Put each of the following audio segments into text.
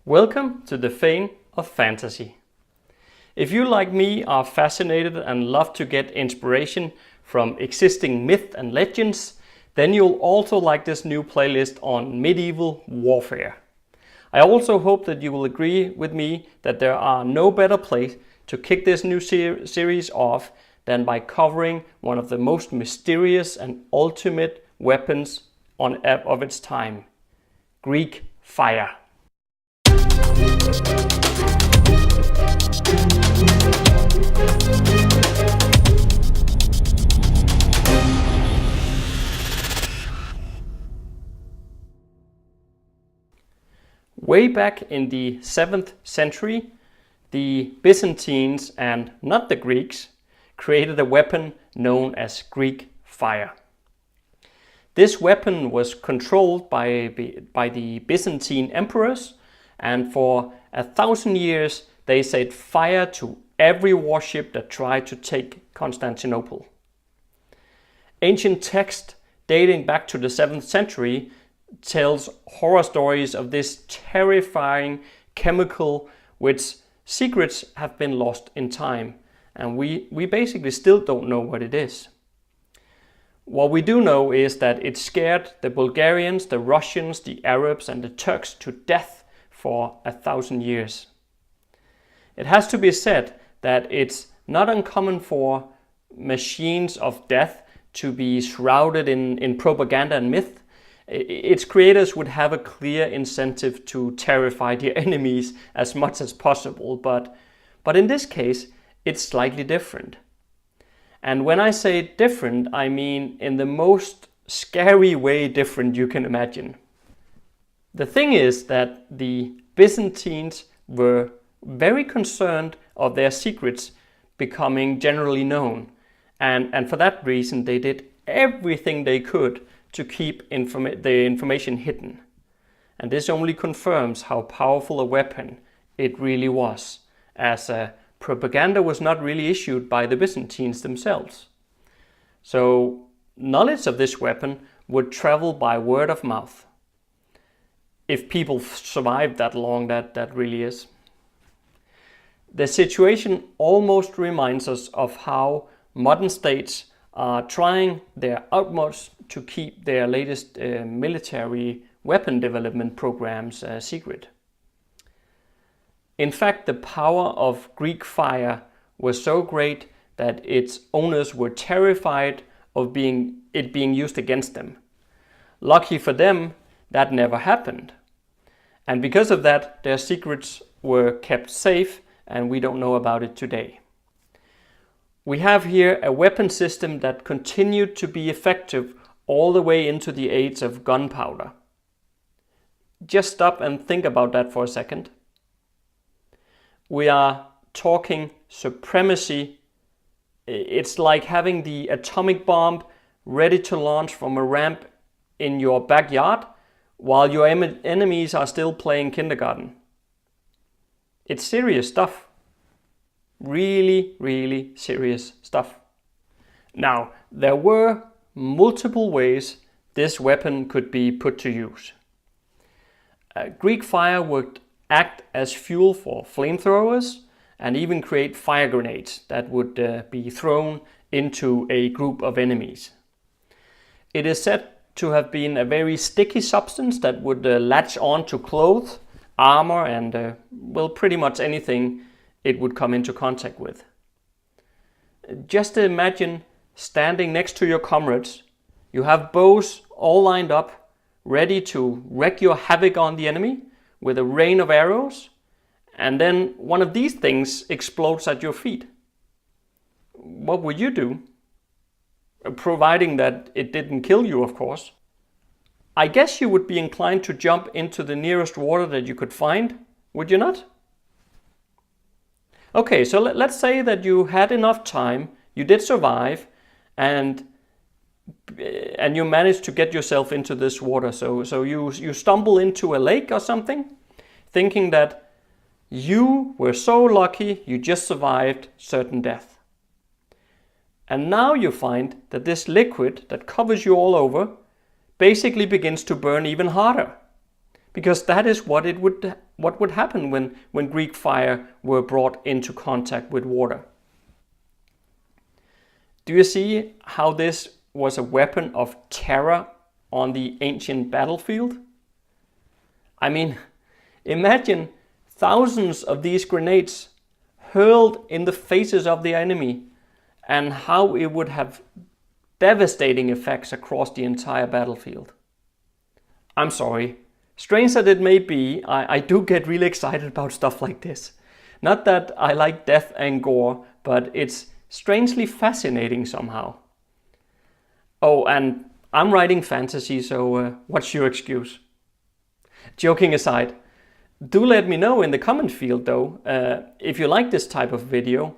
Welcome to the Fane of Fantasy. If you, like me, are fascinated and love to get inspiration from existing myth and legends, then you'll also like this new playlist on medieval warfare. I also hope that you will agree with me that there are no better place to kick this new series off than by covering one of the most mysterious and ultimate weapons of its time: Greek fire. Way back in the 7th century, the Byzantines, and not the Greeks, created a weapon known as Greek fire. This weapon was controlled by the Byzantine emperors, and for 1,000 years they set fire to every warship that tried to take Constantinople. Ancient text dating back to the 7th century tells horror stories of this terrifying chemical which secrets have been lost in time, and we basically still don't know what it is. What we do know is that it scared the Bulgarians, the Russians, the Arabs and the Turks to death for 1,000 years. It has to be said that it's not uncommon for machines of death to be shrouded in propaganda and myth. Its creators would have a clear incentive to terrify their enemies as much as possible, but in this case it's slightly different. And when I say different, I mean in the most scary way different you can imagine. The thing is that the Byzantines were very concerned of their secrets becoming generally known, and for that reason they did everything they could to keep the information hidden. And this only confirms how powerful a weapon it really was, as propaganda was not really issued by the Byzantines themselves. So knowledge of this weapon would travel by word of mouth. If people survived that long, that really is. The situation almost reminds us of how modern states are trying their utmost to keep their latest military weapon development programs secret. In fact, the power of Greek fire was so great that its owners were terrified of it being used against them. Lucky for them, that never happened. And because of that, their secrets were kept safe, and we don't know about it today. We have here a weapon system that continued to be effective all the way into the age of gunpowder. Just stop and think about that for a second. We are talking supremacy. It's like having the atomic bomb ready to launch from a ramp in your backyard while your enemies are still playing kindergarten. It's serious stuff. Really, really serious stuff. Now, there were multiple ways this weapon could be put to use. Greek fire would act as fuel for flamethrowers and even create fire grenades that would be thrown into a group of enemies. It is said to have been a very sticky substance that would latch on to clothes, armor and pretty much anything it would come into contact with. Just imagine standing next to your comrades. You have bows all lined up, ready to wreak your havoc on the enemy with a rain of arrows, and then one of these things explodes at your feet. What would you do? Providing that it didn't kill you, of course. I guess you would be inclined to jump into the nearest water that you could find, would you not? Okay, so let's say that you had enough time, you did survive, and you managed to get yourself into this water. So you stumble into a lake or something, thinking that you were so lucky you just survived certain death. And now you find that this liquid that covers you all over basically begins to burn even harder, because that is what would happen when Greek fire were brought into contact with water. Do you see how this was a weapon of terror on the ancient battlefield? I mean, imagine thousands of these grenades hurled in the faces of the enemy, and how it would have devastating effects across the entire battlefield. I'm sorry, strange that it may be, I do get really excited about stuff like this. Not that I like death and gore, but it's strangely fascinating somehow. Oh, and I'm writing fantasy, so what's your excuse? Joking aside, do let me know in the comment field though, if you like this type of video.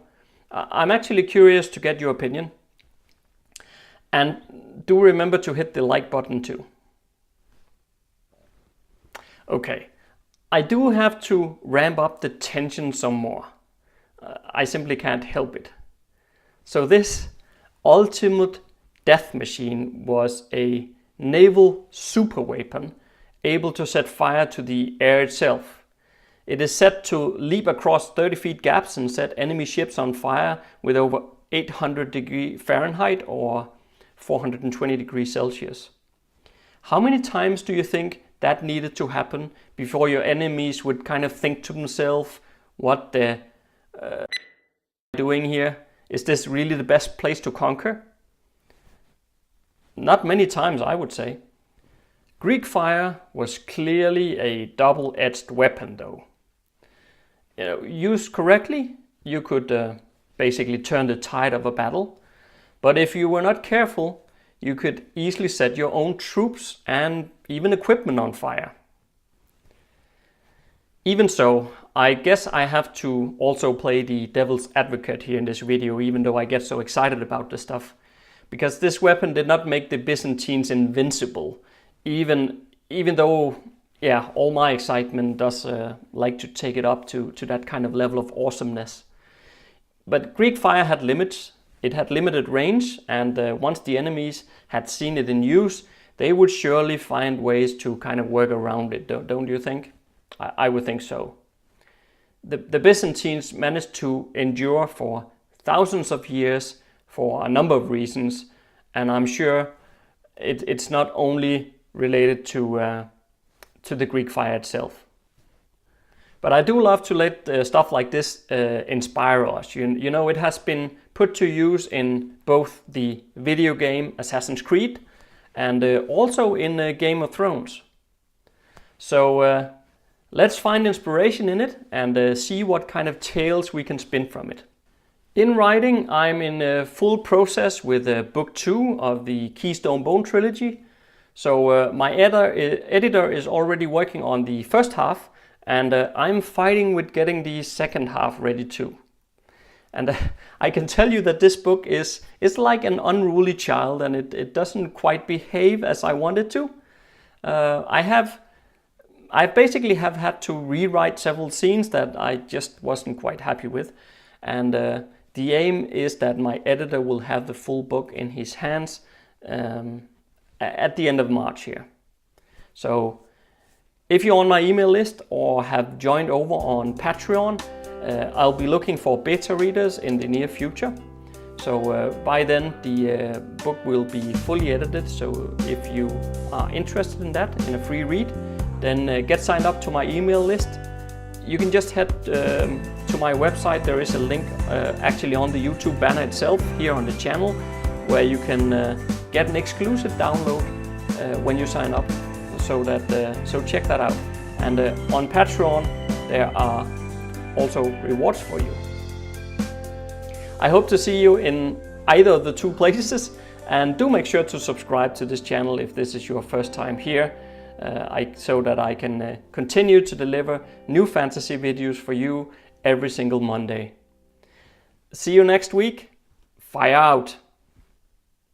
I'm actually curious to get your opinion. And do remember to hit the like button too. Okay, I do have to ramp up the tension some more. I simply can't help it. So this ultimate death machine was a naval superweapon able to set fire to the air itself. It is set to leap across 30 feet gaps and set enemy ships on fire with over 800 degrees Fahrenheit or 420 degrees Celsius. How many times do you think that needed to happen before your enemies would kind of think to themselves, what the doing here? Is this really the best place to conquer? Not many times, I would say. Greek fire was clearly a double-edged weapon though. Used correctly, you could basically turn the tide of a battle. But if you were not careful, you could easily set your own troops and even equipment on fire. Even so, I guess I have to also play the devil's advocate here in this video, even though I get so excited about this stuff. Because this weapon did not make the Byzantines invincible, even though, yeah, all my excitement does like to take it up to that kind of level of awesomeness. But Greek fire had limits. It had limited range, and once the enemies had seen it in use, they would surely find ways to kind of work around it, don't you think? I would think so. The Byzantines managed to endure for thousands of years for a number of reasons, and I'm sure it's not only related to the Greek fire itself. But I do love to let stuff like this inspire us. You know, it has been put to use in both the video game Assassin's Creed and also in Game of Thrones. So let's find inspiration in it and see what kind of tales we can spin from it. In writing, I'm in full process with book 2 of the Keystone Bone trilogy. So my editor is already working on the first half, and I'm fighting with getting the second half ready too. And I can tell you that this book is like an unruly child, and it doesn't quite behave as I want it to. I basically have had to rewrite several scenes that I just wasn't quite happy with. And the aim is that my editor will have the full book in his hands at the end of March here. So if you're on my email list or have joined over on Patreon, I'll be looking for beta readers in the near future. So by then the book will be fully edited. So if you are interested in that, in a free read, then get signed up to my email list. You can just head to my website. There is a link actually on the YouTube banner itself here on the channel, where you can get an exclusive download when you sign up. So check that out. And on Patreon there are also rewards for you. I hope to see you in either of the two places, and do make sure to subscribe to this channel if this is your first time here, so that I can continue to deliver new fantasy videos for you every single Monday. See you next week. Fire out!